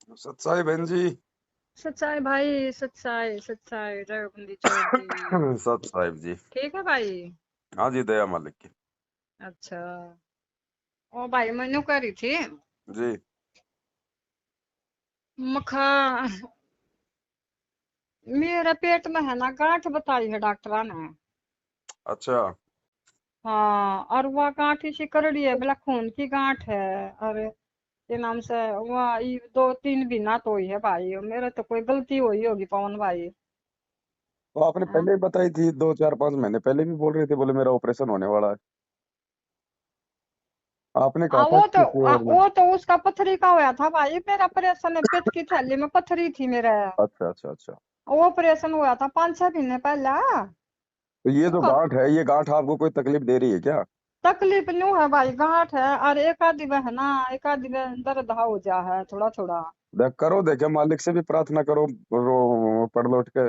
सच्चाई बहन जी। सच्चाई भाई, सच्चाई सच्चाई, जय बंदी छोड़ दी। सत साहिब जी। ठीक है भाई। हाँ जी, दया मालिक की। अच्छा। ओ भाई, मैनू कह रही थी जी। मखा मेरे पेट में है ना गांठ बताई है डॉक्टर ने। अच्छा। हाँ, और वह गांठ इसी करड़ी है, बोला खून की गांठ है। और ये नाम से वह 2-3 महीना तो हुई है भाई, मेरे तो कोई गलती हुई होगी पवन भाई। तो आपने हाँ? पहले ही बताई थी, 2 4 5 महीने पहले भी बोल रहे थे, बोले मेरा ऑपरेशन होने वाला है। आपने कहा था किसी और ने। वो तो उसका पथरी का होया था भाई, मेरा ऑपरेशन पेट की थैली में पथरी थी मेरे। अच्छा अच्छा अच्छा। वो ऑपरेशन हुआ था 5-6 महीने पहले। तो ये जो उसको गांठ है, ये गांठ आपको कोई तकलीफ दे रही है क्या? तकलीफ न्यू है भाई, गांठ है, और एक आधी में है ना, एक आधी में दर्द हो जा है थोड़ा थोड़ा। देख करो, देखे मालिक से भी प्रार्थना करो। पढ़ लौट के।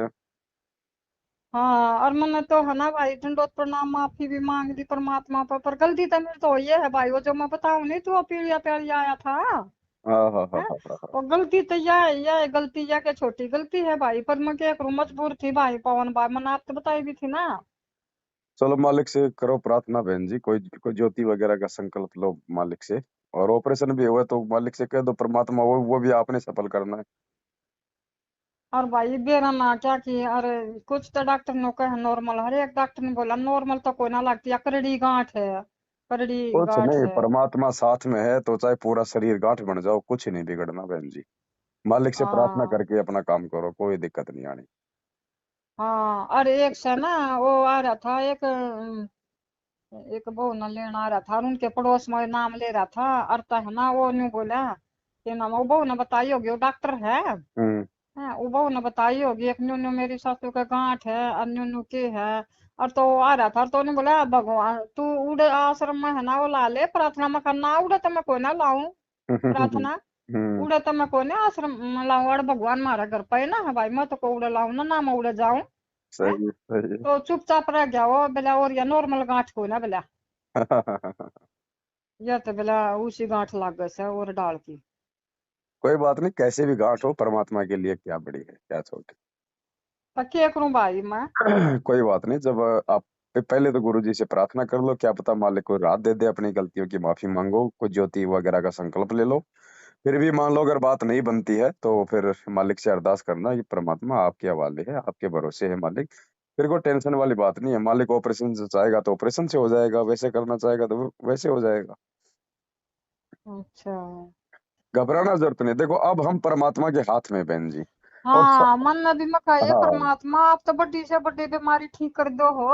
हाँ, और मैंने तो है ना भाई दंडोत प्रणाम माफी भी मांग दी परमात्मा पर गलती तो मेरी तो ये है भाई, वो जो मैं बताऊं नहीं, तो पीड़िया पेड़िया आया था। हाँ हाँ हाँ है। हाँ हाँ हाँ। और गलती तो यह गलती या के छोटी गलती है भाई, पर मैं क्या करूं, मजबूर थी भाई पवन भाई, मैंने आपको बताई भी थी ना। चलो मालिक से करो प्रार्थना बहन जी, कोई कोई ज्योति वगैरह का संकल्प लो मालिक से। और ऑपरेशन भी हुआ तो मालिक से कह दो, परमात्मा वो भी आपने सफल करना है। और भाई बेरा ना क्या की, अरे कुछ तो डॉक्टर ने कहा नॉर्मल, हर एक डॉक्टर ने बोला नॉर्मल तो कोई ना लगती है, करड़ी गांठ है, करड़ी कुछ गांठ नहीं, है। परमात्मा साथ में है तो चाहे पूरा शरीर गांठ बन जाओ, कुछ नहीं बिगड़ना बहन जी। मालिक से प्रार्थना हाँ। करके अपना काम करो, कोई दिक्कत नहीं आनी। हाँ, अरे एक से ना वो आ रहा था एक बहू न लेना आ रहा था, और उनके पड़ोस में नाम ले रहा था, अरता है ना, वो न्यू बोला कि नाम, वो बहू ने बताई होगी, वो डॉक्टर है। हम्म। हाँ, वो बहू ने बताई होगी, एक न्यू न्यू मेरी सासू का गांठ है, और न्यू न्यू की है। और तो वो आ रहा था, तो उन्हें बोला भगवान तू उड़े आश्रम में है ना, वो ला ले प्रार्थना में करना, उड़े तो मैं कोई ना लाऊं प्रार्थना। हम्म। उड़े तो मैं कोई ना आश्रम में लाऊं, और भगवान मारा घर पे है ना, है भाई मैं तो को उड़े लाऊं ना, ना मैं उड़े जाऊं। है। सही है, सही तो चुपचाप रह गया वो बेला, और या नॉर्मल गांठ को ना बेला, है। या तो बेला उसी गांठ लाग गए से और डाल की। कोई बात नहीं, कैसे भी गांठ हो, परमात्मा के लिए क्या बड़ी है क्या छोटी। तो क्या करूं भाई मैं। कोई बात नहीं, जब आप पहले तो गुरु जी से प्रार्थना कर लो, क्या पता मालिक को राहत दे दे, अपनी गलतियों की माफी मांगो, कुछ ज्योति वगैरह का संकल्प ले लो। फिर भी मान लो अगर बात नहीं बनती है तो फिर मालिक से अरदास करना, ये परमात्मा आपके हवाले है, आपके भरोसे है मालिक। फिर कोई टेंशन वाली बात नहीं है, मालिक ऑपरेशन से चाहेगा तो ऑपरेशन से हो जाएगा, वैसे करना चाहेगा तो वैसे हो जाएगा। अच्छा। घबराना जरूरत नहीं, देखो अब हम परमात्मा के हाथ में हैं, बहन जी। और हाँ, मन ने भी मका ये हाँ, परमात्मा, आप तो बड़ी से बड़ी बीमारी ठीक कर दो हो,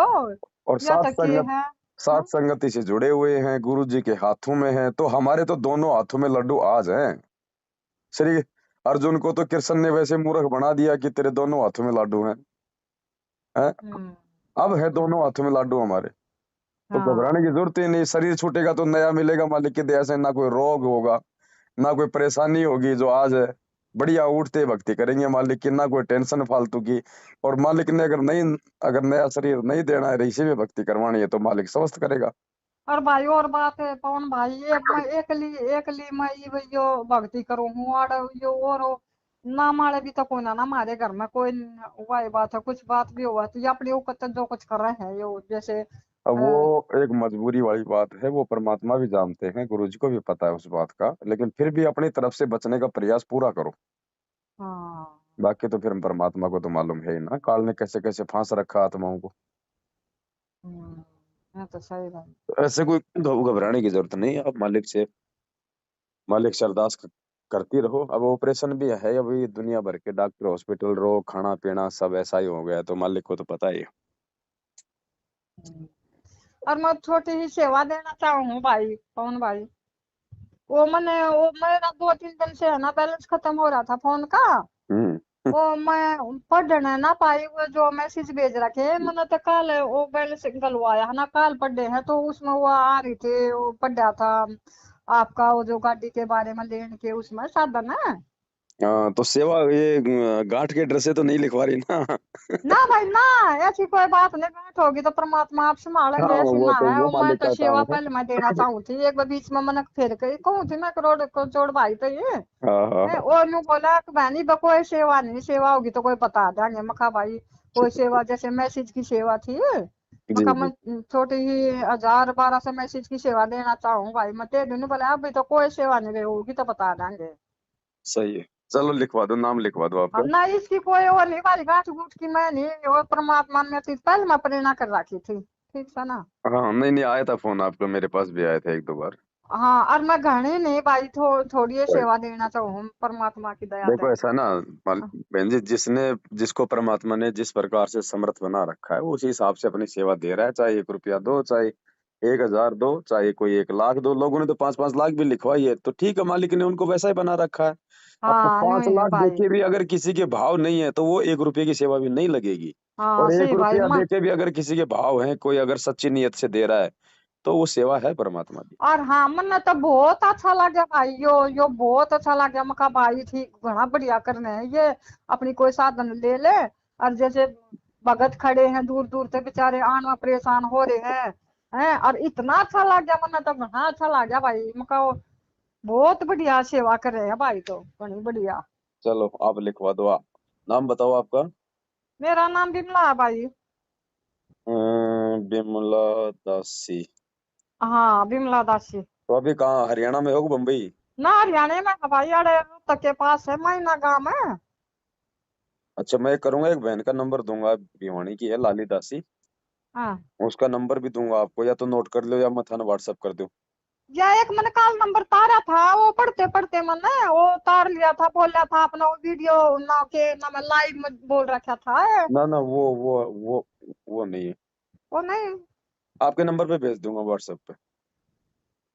और या सात तो के संगत, है। सात हाँ? संगति से जुड़े हुए हैं, गुरु जी के हाथों में है, तो हमारे तो दोनों हाथों में लड्डू आज हैं। श्री अर्जुन को तो कृष्ण ने वैसे मूर्ख बना दिया कि तेरे दोनों हाथों में लाडू हैं। हम्म। अब है दोनों हाथों में लाडू हमारे। तो घबराने हाँ। की जरूरत ही नहीं, शरीर छूटेगा तो नया मिलेगा मालिक की दया से, ना कोई रोग होगा, ना कोई परेशानी होगी, जो आज है बढ़िया उठते भक्ति करेंगे मालिक की, ना कोई टेंशन फालतू की। और मालिक ने अगर नया शरीर नहीं देना है, इसी में भक्ति करवानी है, तो मालिक स्वस्थ करेगा। और भाई और बात है पवन भाई, ये मैं एकली मैं यो भक्ति करूँ हूँ, और यो और नाम वाले भी तो कोई ना ना हमारे घर में कोई वही बात है, कुछ बात भी हुआ तो ये अपने ऊपर जो कुछ कर रहे हैं यो जैसे अब वो एक मजबूरी वाली बात है, वो परमात्मा भी जानते हैं, गुरु जी को भी पता है उस बात का, लेकिन फिर भी अपनी तरफ से बचने का प्रयास पूरा करो। हाँ। बाकी तो फिर परमात्मा को तो मालूम है ही ना, काल ने कैसे कैसे फांस रखा आत्माओं को। ये तो सही बात। तो ऐसे कोई घबराने की जरूरत नहीं, आप मालिक से अरदास करती रहो। अब ऑपरेशन भी है, अभी दुनिया भर के डॉक्टर हॉस्पिटल रो, खाना पीना सब ऐसा ही हो गया है, तो मालिक को तो पता ही है। हम्म। और मैं छोटी ही सेवा देना चाहूँ हूँ भाई पवन भाई, वो मेरा 2-3 दिन से है ना बैलेंस खत्म हो रहा था फोन का। हम्म। वो मैं पढ़ने ना पाई, वो जो मैसेज भेज रखे मैंने तो कल वो बैलेंस निकलवाया है ना, कल पढ़े हैं, तो उसमें वो आ रही थी, वो पढ़ा था आपका वो जो गाड़ी के बारे में लेने के उसमें साधन है। हाँ, तो सेवा ये गांठ के ड्रेसे तो नहीं लिखवा रही ना? ना भाई ना, ऐसी कोई बात नहीं, गांठ होगी तो परमात्मा आप हाँ, संभालेंगे, ऐसी वो ना तो है। वो और मैं मालिक तो का सेवा काम है। पहले मैं देना चाहूँ थी, एक बार बीच में मनक फेर गई कहूँ थी मैं, करोड़ को जोड़ भाई तो ये हाँ हाँ है। हाँ। और यूं बोला कि बहनी बा कोई सेवा नहीं, सेवा होगी तो कोई बता देंगे। मखा भाई कोई सेवा, जैसे मैसेज की सेवा थी, जी मखा जी। मैं छोटी ही 1000 1200 मैसेज की सेवा देना चाहूँ भाई, मैं दे दूँ। बोले अभी तो कोई सेवा नहीं रही होगी तो बता देंगे। सही है, चलो लिखवा दो, नाम लिखवा दो हाँ, आपका। ना इसकी कोई और नहीं भाई, गांठ गूंठ की मैं नहीं, और परमात्मा ने तो पहले मैं प्रेरणा कर रखी थी, ठीक है ना। हाँ नहीं नहीं, आया था फोन आपका, मेरे पास भी आया था एक दो बार। हाँ, और मैं घनी नहीं भाई, थोड़ी ही सेवा देना चाहूँ परमात्मा की दया से। देखो ऐसा ना, बहन जी, जिसको परमात्मा ने जिस प्रकार से समर्थ बना रखा है, वो उसी हिसाब से अपनी सेवा दे रहा है। चाहे 1 रुपया दो, चाहे 1000 दो, चाहे कोई 1 लाख दो। लोगों ने तो 5-5 लाख भी लिखवाई है, तो ठीक है, मालिक ने उनको वैसा ही बना रखा है। आपको हाँ यूं पांच ही है लाख भाई। देके भी अगर किसी के भाव नहीं है, तो वो 1 रुपये की सेवा भी नहीं लगेगी। हाँ और एक सही भाई। रुपया देके भी अगर किसी के भाव है, कोई अगर सच्ची नीयत से दे रहा है, तो वो सेवा है परमात्मा की। और हाँ, मन तो बहुत अच्छा लगा भाई, यो बहुत अच्छा लगा। मका भाई ठीक, घना बढ़िया करने है ये। अपनी कोई साधन ले ले, और जैसे भगत खड़े हैं दूर दूर से बेचारे, आन में परेशान हो रहे हैं। और इतना अच्छा लग गया, मन तो घना अच्छा लग गया भाई। मका बहुत बढ़िया सेवा कर रहे हैं भाई, तो घनी बढ़िया। चलो आप लिखवा दो, आप नाम बताओ आपका। मेरा नाम बिमला है भाई। बिमला दासी। हाँ बिमला दासी। तो अभी कहाँ, हरियाणा में हो कि बम्बई? ना हरियाणा में है भाई, अरे रोहतक के पास है, मैना गाँव है। अच्छा, मैं करूंगा, एक बहन का नंबर दूंगा, भिवानी की है, लाली दासी। हाँ, उसका नंबर भी दूंगा आपको, या तो नोट कर लो या मैं थाना व्हाट्सअप कर दूं। या एक मैंने कॉल नंबर तारा था, वो पढ़ते पढ़ते मैंने वो तार लिया था, बोला था अपना वो वीडियो ना के ना, मैं लाइव में बोल रखा था। ना ना, वो नहीं है। वो नहीं। आपके नंबर पे भेज दूंगा व्हाट्सएप पे।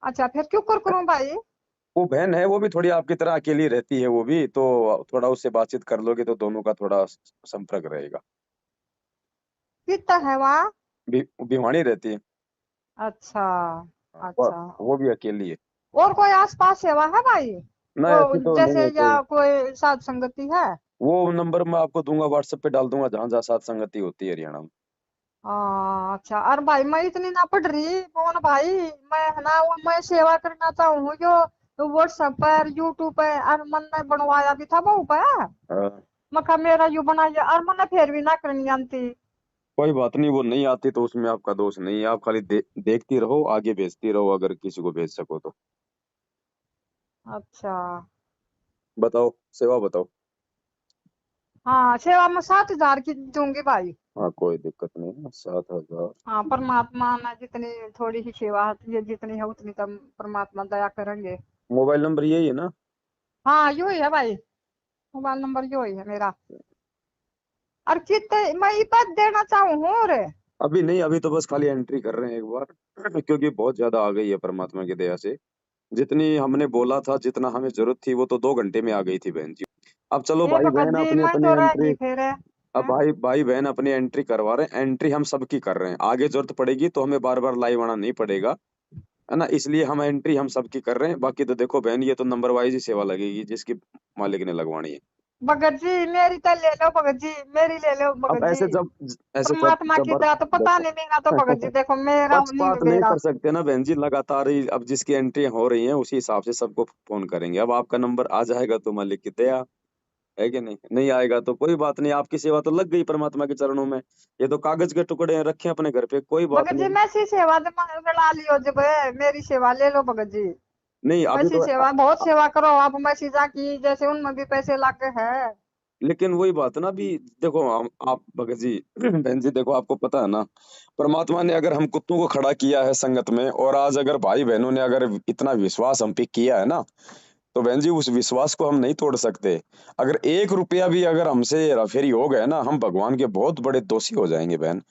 अच्छा फिर क्यों कर करूं भाई। वो बहन है, वो भी थोड़ी आपकी तरह अकेली रहती है, वो भी तो थोड़ा उससे बातचीत कर लोगे तो दोनों का थोड़ा संपर्क रहेगा। कितना है वहाँ। भिवानी रहती है। अच्छा। हाँ, अच्छा। वो भी अकेली है। और कोई आसपास सेवा है भाई, ना, वो ऐसी तो नहीं जैसे है कोई। या कोई साध संगति है। वो नंबर मैं आपको दूंगा, व्हाट्सएप पे डाल दूंगा, जहां जहां साथ संगति होती है हरियाणा में। अच्छा। और भाई मैं इतनी ना पढ़ रही कौन भाई, मैं है ना वो मैं सेवा करना चाहूँ जो व्हाट्सएप पर यूट्यूब पे, और मन ने बनवाया भी था वो पे। हाँ, मखा मेरा यू बनाइए, और मैंने फिर भी ना करनी आती। कोई बात नहीं, वो नहीं आती तो उसमें आपका दोष नहीं है। आप खाली देखती रहो, आगे भेजती रहो, अगर किसी को भेज सको तो। अच्छा। बताओ, सेवा बताओ। हाँ सेवा में 7,000 की दूंगी भाई। हाँ, कोई दिक्कत नहीं है, 7,000। हाँ परमात्मा ने जितनी थोड़ी सी सेवा होती है, जितनी है उतनी तो परमात्मा दया करेंगे। मोबाइल नंबर यही है ना? हाँ यू ही है भाई, मोबाइल नंबर यू ही है मेरा। और कितने मैं इतना देना चाहूँ रे। अभी नहीं, अभी तो बस खाली एंट्री कर रहे हैं एक बार, क्योंकि बहुत ज्यादा आ गई है परमात्मा की दया से। जितनी हमने बोला था, जितना हमें जरूरत थी, वो तो 2 घंटे में आ गई थी बहन जी। अब चलो ये भाई भगत बहन जी अपनी मैं अपनी तो रह एंट्री। गई फिर है। अब भाई भाई बहन अपनी एंट्री करवा रहे हैं, एंट्री हम सबकी कर रहे हैं, आगे जरूरत पड़ेगी तो हमें बार बार लाइव आना नहीं पड़ेगा, है ना? इसलिए हम एंट्री हम सबकी कर रहे हैं। बाकी तो देखो बहन, ये तो नंबर वाइज ही सेवा लगेगी, जिसकी मालिक ने लगवानी है। भगत जी मेरी तो ले लो, भगत जी मेरी ले लो अब भगत जी। ऐसे जब परमात्मा की जबर दया तो पता देखो, नहीं, मेरा तो भगत जी देखो मेरा नहीं पक्षपात नहीं मेरा। कर सकते ना बहन जी, लगातार ही अब जिसकी एंट्री हो रही है उसी हिसाब से सबको फोन करेंगे। अब आपका नंबर आ जाएगा तो मालिक की दया है कि नहीं, नहीं आएगा तो कोई बात नहीं, आपकी सेवा तो लग गई परमात्मा के चरणों में। ये तो कागज के टुकड़े हैं, रखे अपने घर पे, कोई बात भगत जी नहीं। मैं सी सेवा ला लियो जब मेरी सेवा ले लो भगत जी। नहीं अभी मैसी तो सेवा बहुत सेवा करो आप, मैसी की जैसे उनमें भी पैसे लागे है। लेकिन वही बात है ना, अभी देखो आप भगत जी बहन जी, देखो आपको पता है ना, परमात्मा ने अगर हम कुत्तों को खड़ा किया है संगत में, और आज अगर भाई बहनों ने अगर इतना विश्वास हम पे किया है ना, तो बहन जी उस विश्वास को हम नहीं तोड़ सकते। अगर 1 रुपया भी अगर हमसे हेराफेरी हो गया ना, हम भगवान के बहुत बड़े दोषी हो जाएंगे बहन।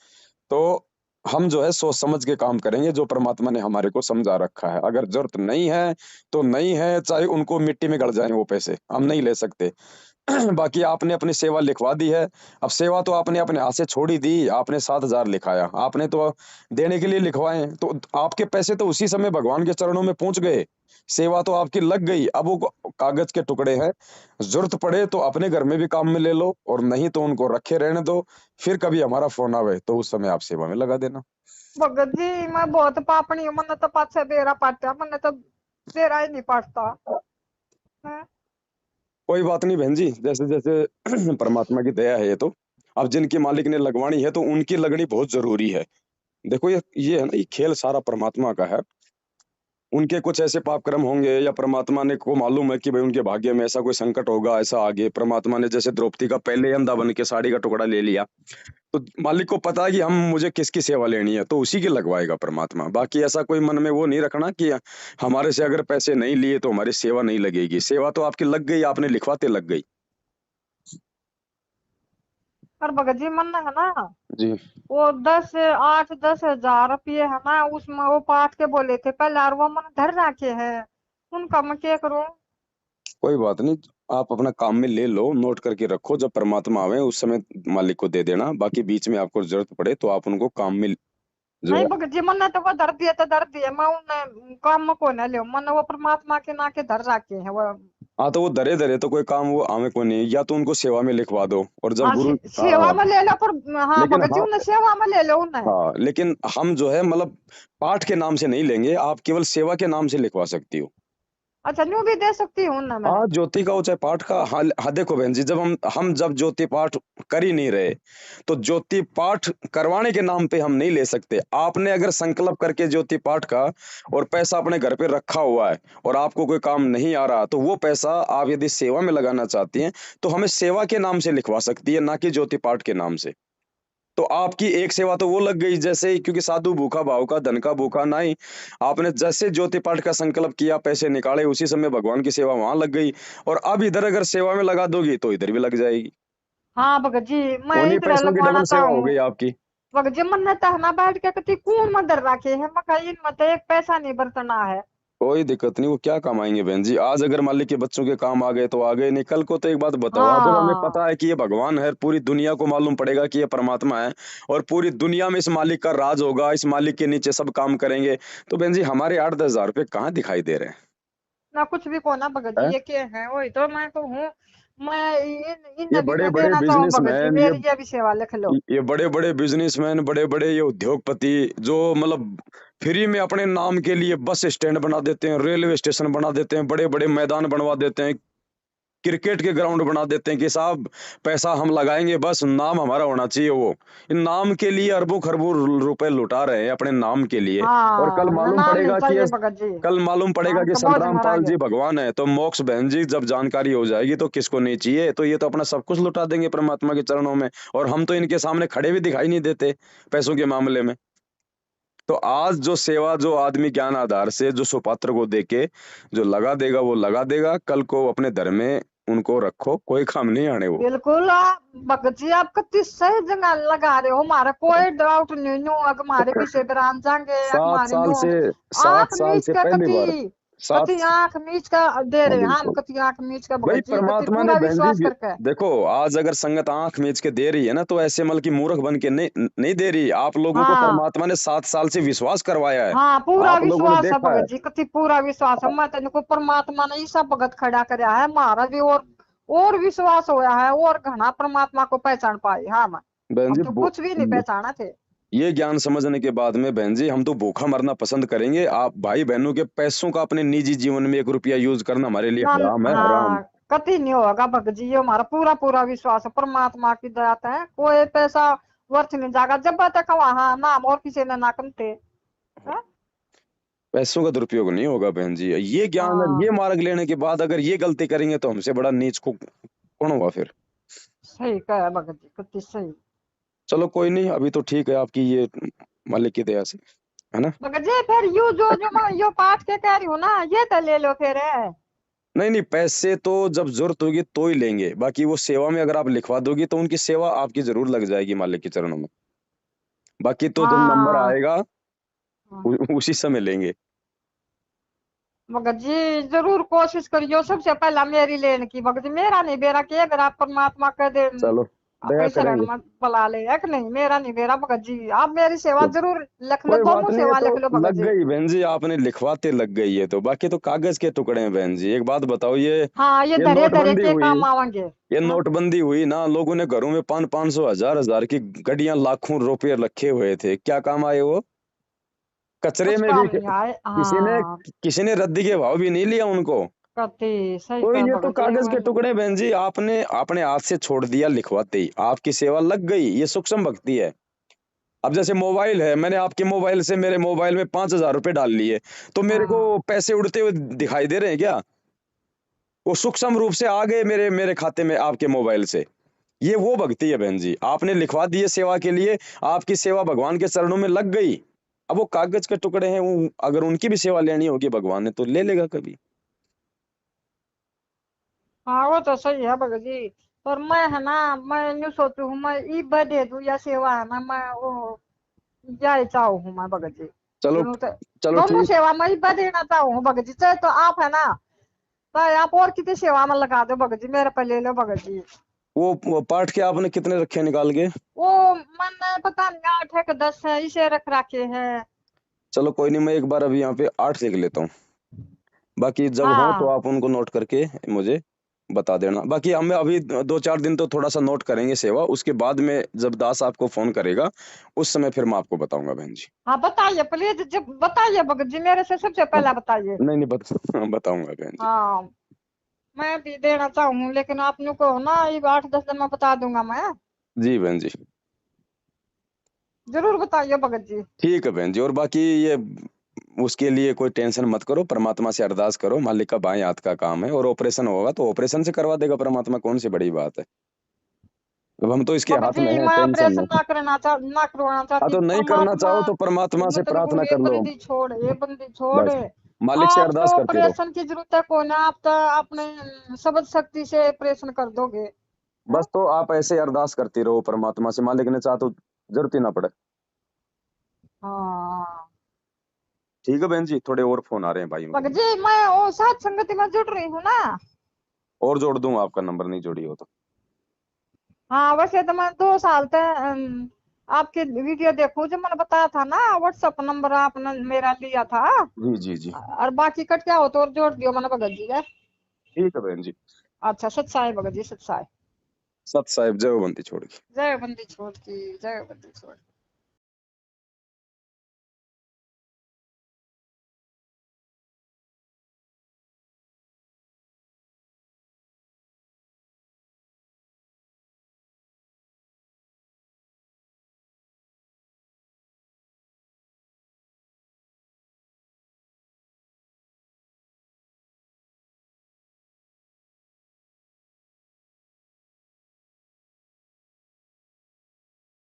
तो हम जो है सोच समझ के काम करेंगे, जो परमात्मा ने हमारे को समझा रखा है। अगर जरूरत नहीं है तो नहीं है, चाहे उनको मिट्टी में गड़ जाए वो पैसे, हम नहीं ले सकते। बाकी आपने अपनी सेवा लिखवा दी है। अब सेवा तो आपने अपने हाथ से छोड़ ही दी, आपने 7,000 लिखाया, आपने तो देने के लिए लिखवाए, तो आपके पैसे तो उसी समय भगवान के चरणों में पहुंच गए। सेवा तो आपकी लग गई। अब वो कागज के टुकड़े हैं, जरूरत पड़े तो अपने घर में भी काम में ले लो, और नहीं तो उनको रखे रहने दो। फिर कभी हमारा फोन आवे तो उस समय आप सेवा में लगा देना। भगत जी मैं बहुत पापनी हूँ, मैंने तो पाछे बेरा पाटा, मैंने तो बेरा ही नहीं पाटता है। कोई बात नहीं बहन जी, जैसे जैसे परमात्मा की दया है ये तो। अब जिनकी मालिक ने लगवानी है तो उनकी लगनी बहुत जरूरी है। देखो ये है ना, ये खेल सारा परमात्मा का है। उनके कुछ ऐसे पाप कर्म होंगे, या परमात्मा ने को मालूम है कि भाई उनके भाग्य में ऐसा कोई संकट होगा, ऐसा आगे परमात्मा ने जैसे द्रौपदी का पहले ही अंधा बन के साड़ी का टुकड़ा ले लिया, तो मालिक को पता है कि हम मुझे किसकी सेवा लेनी है, तो उसी की लगवाएगा परमात्मा। बाकी ऐसा कोई मन में वो नहीं रखना कि हमारे से अगर पैसे नहीं लिए तो हमारी सेवा नहीं लगेगी। सेवा तो आपकी लग गई, आपने लिखवाते लग गई। पर भगत जी मन है ना, जी वो 10 8 10 हजार रुपये है ना, उसमें वो पाठ के बोले थे पहले, और वो मन धर रखे है, उनका मैं क्या करूं। कोई बात नहीं, आप अपना काम में ले लो, नोट करके रखो, जब परमात्मा आवे उस समय मालिक को दे देना। बाकी बीच में आपको जरूरत पड़े तो आप उनको काम में जो नहीं है। भगत जी मन तो वो धर दिए तो धर दिए, मैं उन्हें काम में को न ले, मन वो परमात्मा के ना के धर रखे हैं वो। हाँ तो वो धरे धरे तो कोई काम वो आवे को नहीं, या तो उनको सेवा में लिखवा दो, और जब हाँ गुरु। सेवा हाँ में ले लो पर, हाँ लेकिन भगत जी हाँ, उन्हें सेवा में ले लो उन्हें। हाँ लेकिन हम जो है मतलब पाठ के नाम से नहीं लेंगे, आप केवल सेवा के नाम से लिखवा सकती हो। अच्छा न्यू भी दे सकती हूँ उन्हें मैं। हाँ ज्योति का हो चाहे पाठ का। हाँ हाँ देखो बहन जी, जब हम जब ज्योति पाठ कर ही नहीं रहे, तो ज्योति पाठ करवाने के नाम पे हम नहीं ले सकते। आपने अगर संकल्प करके ज्योति पाठ का और पैसा अपने घर पे रखा हुआ है, और आपको कोई काम नहीं आ रहा, तो वो पैसा आप यदि सेवा में लगाना चाहती हैं तो हमें सेवा के नाम से लिखवा सकती है, ना कि ज्योति पाठ के नाम से। तो आपकी एक सेवा तो वो लग गई जैसे, क्योंकि साधु भूखा भाव का धन का भूखा नहीं। आपने जैसे ज्योति पाठ का संकल्प किया, पैसे निकाले, उसी समय भगवान की सेवा वहां लग गई। और अब इधर अगर सेवा में लगा दोगी तो इधर भी लग जाएगी। हाँ भगत जी मैं उन्हीं इधर पैसों की लगवाना डबल तो सेवा हो हूँ। गई आपकी। भगत जी मन तो है ना बैठ के कति कौन मंदिर रखे है, मैं कहीं मत एक पैसा नहीं बरतना है। कोई दिक्कत नहीं, वो क्या कमाएंगे बहन जी। आज अगर मालिक के बच्चों के काम आ गए तो आ गए, नहीं कल को तो एक बात बताओ, जब हमें हाँ पता है कि ये भगवान है, पूरी दुनिया को मालूम पड़ेगा कि ये परमात्मा है, और पूरी दुनिया में इस मालिक का राज होगा, इस मालिक के नीचे सब काम करेंगे, तो बहन जी हमारे 8-10 हजार रुपये कहाँ दिखाई दे रहे ना कुछ भी को ना भगत जी, हैं? ये क्या है वही तो मैं तो हूँ। मैं इन ये नबी बड़े मैं बड़े देना चाहूँ भगत जी, बिजनेसमैन, मेरी ये भी सेवा लिख लो। ये बड़े बड़े बिजनेसमैन, बड़े बड़े ये उद्योगपति, जो मतलब फ्री में अपने नाम के लिए बस स्टैंड बना देते हैं, रेलवे स्टेशन बना देते हैं, बड़े बड़े मैदान बनवा देते हैं, क्रिकेट के ग्राउंड बना देते हैं कि साहब पैसा हम लगाएंगे, बस नाम हमारा होना चाहिए। वो इन नाम के लिए अरबों खरबों रुपए लुटा रहे हैं अपने नाम के लिए। और कल हाँ ना मालूम नाम नहीं पड़ेगा कि चाहिए भगत जी, कल मालूम पड़ेगा हम कि तो बहुत संतराम पाल महाराज जी है। भगवान है, तो मोक्ष बहन जी जब जानकारी हो जाएगी तो किसको नहीं चाहिए। तो ये तो अपना सब कुछ लुटा देंगे परमात्मा के चरणों में, और हम तो इनके सामने खड़े भी दिखाई नहीं देते पैसों के मामले में। तो आज जो सेवा, जो आदमी ज्ञान आधार से जो सुपात्र को देके जो लगा देगा वो लगा देगा, कल को अपने धर्म में उनको रखो, कोई काम नहीं आने वो। बिल्कुल आप भगत जी आप कितनी सही जगह लगा रहे हो, हमारा कोई डाउट नहीं नो, अगर हमारे पीछे ब्रांच जाएंगे सात हमारे साल नो से आंख 7 साल मीच से का पहली कति, बार। सात। कति आंख मीच का दे हाँ रहे हैं हम, बिल्कुल। कति आंख मीच का भाई भगत जी, कति परमात्मा ने पूरा बहन जी विश्वास करके। देखो, आज अगर संगत आंख मीच के दे रही है ना, तो ऐसे मल की मूर्ख बन के नहीं नहीं दे रही। आप लोगों को हाँ परमात्मा ने 7 साल से विश्वास करवाया है, हाँ पूरा आप लोगों ने विश्वास है देखा है। भगत जी, कति पूरा विश्वास है, मैं तेन परमात्मा ने ये सब भगत खड़ा कराया है, हमारा भी और विश्वास होया है, और घना परमात्मा को पहचान पाए हाँ मैं। बहन हम जी तो कुछ भी नहीं पहचाना थे। ये ज्ञान समझने के बाद में बहन जी हम तो भूखा मरना पसंद करेंगे। आप भाई बहनों के पैसों का अपने निजी जीवन में 1 रुपया यूज करना हमारे लिए ना हराम है, हराम। हाँ कति नहीं होगा भगत जी, ये हमारा पूरा पूरा विश्वास है, परमात्मा की दया है, कोई पैसा व्यर्थ नहीं जाएगा जब तक वहां नाम और किसी ने ना कमते। हाँ पैसों का दुरुपयोग नहीं होगा बहन जी। ये ज्ञान और ये हाँ, मार्ग लेने के बाद अगर ये गलती करेंगे तो हमसे बड़ा नीच को कौन होगा फिर। सही कहा भगत जी, कति सही। चलो कोई नहीं, अभी तो ठीक है आपकी ये मालिक की दया से, है ना। मगर जी फिर जो मैं यो पाठ के कह रही हूँ ना, ये तो ले लो फिर है। नहीं नहीं, पैसे तो जब जरूरत होगी तो ही लेंगे। बाकी वो सेवा में अगर आप लिखवा दोगी तो उनकी सेवा आपकी जरूर लग जाएगी मालिक के चरणों में। बाकी तो जब नंबर हाँ आएगा हाँ। उसी समय लेंगे। भगत जी जरूर कोशिश करियो सबसे पहला मेरी लेन की भगत जी, मेरा नहीं बेरा के अगर आप परमात्मा के दे चलो दया अपनी शरण करेंगे। में बुला ले, है कि नहीं? मेरा नहीं बेरा भगत जी, आप मेरी सेवा तो जरूर लिख लो, कोई बात दोनों नहीं, ये सेवा तो लिख लो भगत लग जी। गई बहन जी, आपने लिखवाते लग गई है तो, बाकी तो कागज के टुकड़े हैं बहन जी। एक बात बताओ, हाँ, ये ये धरे धरे नोटबंदी के हुई, काम आवेंगे। ये हाँ, नोटबंदी हुई ना, लोगों ने घरों में 500 हजार हजार की गाड़ियां, लाखों रुपए रखे हुए थे, क्या काम आए वो? कचरे कुछ में भी काम नहीं आए। हाँ, किसी ने रद्दी के भाव भी नहीं लिया उनको। कति सही तो कहा ये तो भगत जी, कागज के वही। टुकड़े बहन जी, आपने अपने हाथ से छोड़ दिया लिखवाते ही, आपकी सेवा लग गई, ये सूक्ष्म भक्ति है। अब जैसे मोबाइल है, मैंने आपके मोबाइल से मेरे मोबाइल में 5,000 रुपए डाल लिए, तो मेरे को हाँ, पैसे उड़ते हुए दिखाई दे रहे हैं क्या? वो सूक्ष्म रूप से आ गए मेरे मेरे खाते में आपके मोबाइल से। ये वो भक्ति है बहन जी, आपने लिखवा दिए सेवा के लिए, आपकी सेवा भगवान के चरणों में लग गई। अब वो कागज के टुकड़े हैं, वो अगर उनकी भी सेवा लेनी होगी भगवान ने तो ले लेगा कभी। हाँ, वो तो सही है भगत जी। पर मैं है ना, मैं यूँ सोचू हूँ, मैं ई दे दूँ या सेवा है ना, मैं वो जाए चाहू हूँ मैं भगत जी। चलो, क्यों तो चलो दोनों ठीक। सेवा मैं ई देना चाहू हूँ भगत जी, चाहे तो आप है ना, चाहे आप और किसी सेवा में लगा दो भगत जी, मेरे पे ले लो भगत जी। वो पाठ के आपने कितने रखे निकाल के? वो मैंने पता नहीं 8 है कि 10 है, इसे रख रखे हैं। चलो कोई नहीं, मैं एक बार अभी यहाँ पे 8 लिख लेता हूँ, बाकी जब हो तो हाँ, आप उनको नोट करके मुझे बता देना। बाकी हमें अभी 2-4 दिन तो थोड़ा सा नोट करेंगे सेवा, उसके बाद में जब दास आपको फोन करेगा उस समय फिर मैं आपको बताऊंगा बहन जी। हाँ, बताइए प्लीज, जब बताइए भगत जी, मेरे से सबसे हाँ, पहला बताइए। नहीं नहीं बताऊंगा बहन जी। हाँ, मैं भी देना चाहूँ, लेकिन आप लोग को ना ये 8-10 दिन में बता दूंगा मैं। जी बहन जी। जरूर बताइए भगत जी। ठीक है बहन जी, और बाकी ये उसके लिए कोई टेंशन मत करो, परमात्मा से अरदास करो, मालिक का बाएं हाथ का काम है, और ऑपरेशन होगा तो ऑपरेशन से करवा देगा परमात्मा, कौन सी बड़ी बात है। अब हम तो इसके भगत हाथ में जी हैं, मैं टेंशन ऑपरेशन नहीं। ना करवाना हाँ चाहती, तो नहीं करना परमात्मा चाहो तो परमात्मा से हिम्मत प्रार्थना जरूर, ये कर लो। बंदी छोड़, ये बंदी छोड़। बस मालिक से आप तो अरदास करते रहो। ऑपरेशन की जरूरत है को ना, आप तो अपने शब्द शक्ति से ऑपरेशन कर दोगे। बस हाँ, तो आप ऐसे अरदास करती रहो परमात्मा से, मालिक ने चाहा तो जरूरत ही ना पड़े। हाँ ठीक है बहन जी, थोड़े और फोन आ रहे हैं भाइयों के भगत मुझे। जी, मैं वो साथ संगति में जुड़ रही हूँ ना। और जोड़ दूं आपका नंबर, नहीं जोड़ी हो तो? हाँ, वैसे तो मैं 2 साल तक आपके वीडियो देखूं, जो मैंने बताया था ना, व्हाट्सएप नंबर आपने मेरा लिया था। जी जी जी। और बाकी कट क्या हो तो और जोड़ दियो मैंने भगत जी है। ठीक है बहन जी। अच्छा, सच्चाई भगत जी, सच्चाई। सत साहिब जय बंदी छोड़ के। जय बंदी छोड़ की, जय बंदी छोड़।